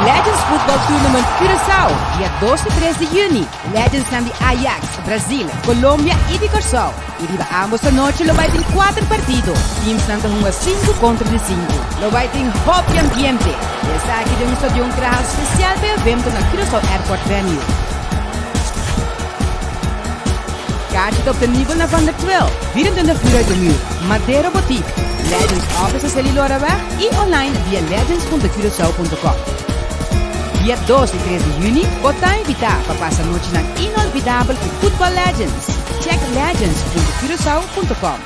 Legends Football Tournament Curaçao, dia 12 e 13 de junho. Legends são de Ajax, Brasil, Colômbia e de Curaçao. E de ambos a noite lo vai ter 4 partidos. Teams estão jogando 5 contra 5. Lo vai ter hobby ambiente. Essa aqui de estádio especial para o evento na Curaçao Airport Venue. Kaartje op de nível na Van der Twil, 24 de mil, Madeira Boutique, Legends Office Celilorabach e online via legends.curaçao.com. Dia 12 e 13 de junho, botar invitar para passar a noite na inolvidável com Football Legends. Check legends.curaçao.com.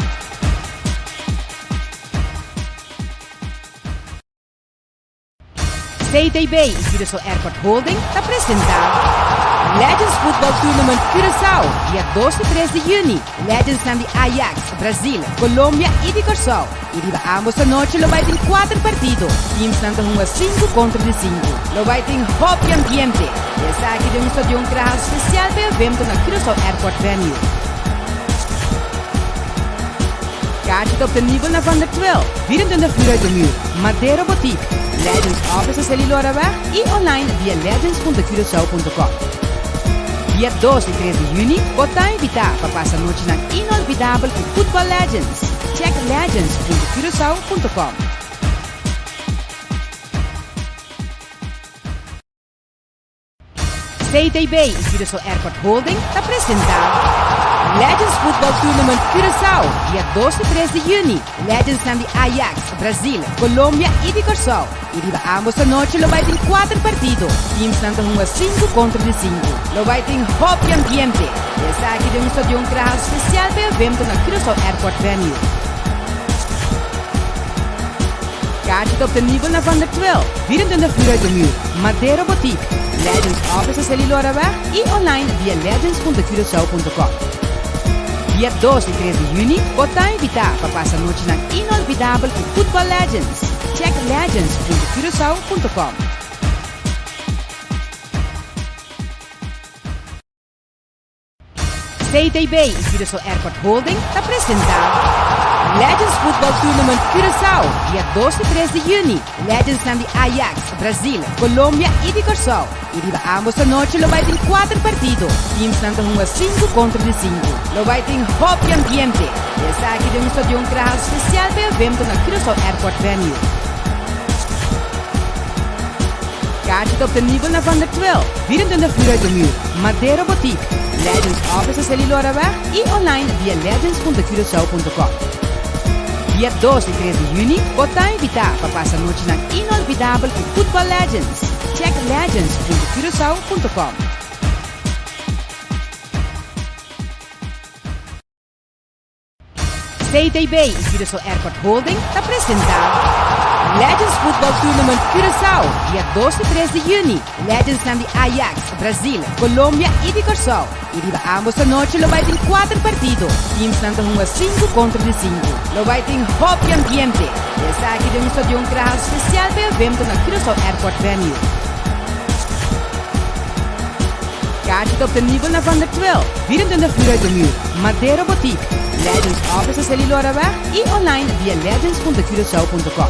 CTB e Curaçao Airport Holding apresentar Legends Football Tournament Curaçao, dia 12 e 13 de junho. Legends são de Ajax, Brasil, Colômbia e de Curaçao. E de ambos a noite lo vai ter 4 partidos. Teams estão jogando 5 contra 5. Lo vai ter hobby ambiente. Essa aqui de estádio especial para o evento na Curaçao Airport Venue. Kaartje op de nível na Van der Twil, 24 de mil, Madeira Boutique, Legends Office Celilorabach e online via legends.curaçao.com. Dia 12 e 13 de junho, botar invitar para passar a noite na inolvidável com Football Legends. Check legends.curaçao.com. CTB e Curaçao Airport Holding apresentar Legends Football Tournament Curaçao, dia 12 e 13 de junho. Legends são de Ajax, Brasil, Colômbia e de Curaçao. E de ambos a noite lo vai ter 4 partidos. Teams estão jogando 5 contra 5. Lo vai ter hobby ambiente. Essa aqui de estádio especial para o evento na Curaçao Airport Venue. Kaartje op de nível na Van der Twil, 24 de mil, Madeira Boutique, Legends Office Celilorabach e online via legends.curaçao.com. Dia 12 e 13 de junho, botar invitar para passar a noite na inolvidável com Football Legends. Check legends.curaçao.com. CTB e Curaçao Airport Holding apresentar Legends Football Tournament Curaçao, dia 12 e 13 de junho. Legends são de Ajax, Brasil, Colômbia e de Curaçao. E de ambos a noite lo vai ter 4 partidos. Teams estão jogando 5 contra 5. Lo vai ter hobby ambiente. Essa aqui de estádio especial para o evento na Curaçao Airport Venue. Kaartje op de nível na Van der Twil, 24 de mil, Madeira Boutique, Legends Office Celilorabach e online via legends.curaçao.com. Dia 12 e 13 de junho, botar invitar para passar a noite na inolvidável com Football Legends. Check legends.curaçao.com. CTB e Curaçao Airport Holding apresentar Legends Football Tournament Curaçao, dia 12 e 13 de junho. Legends são de Ajax, Brasil, Colômbia e de Curaçao. E de ambos a noite lo vai ter 4 partidos. Teams estão jogando 5 contra 5. Lo vai ter hobby ambiente. Essa aqui de estádio especial para o evento na Curaçao Airport Venue. Kaartje op de nível na Van der Twil, 24 de mil, Madeira Boutique, Legends Office Celilorabach e online via legends.curaçao.com.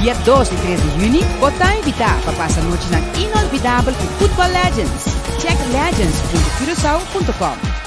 Dia 12 e 13 de junho, botar invitar para passar a noite na inolvidável com Football Legends. Check legends.curaçao.com.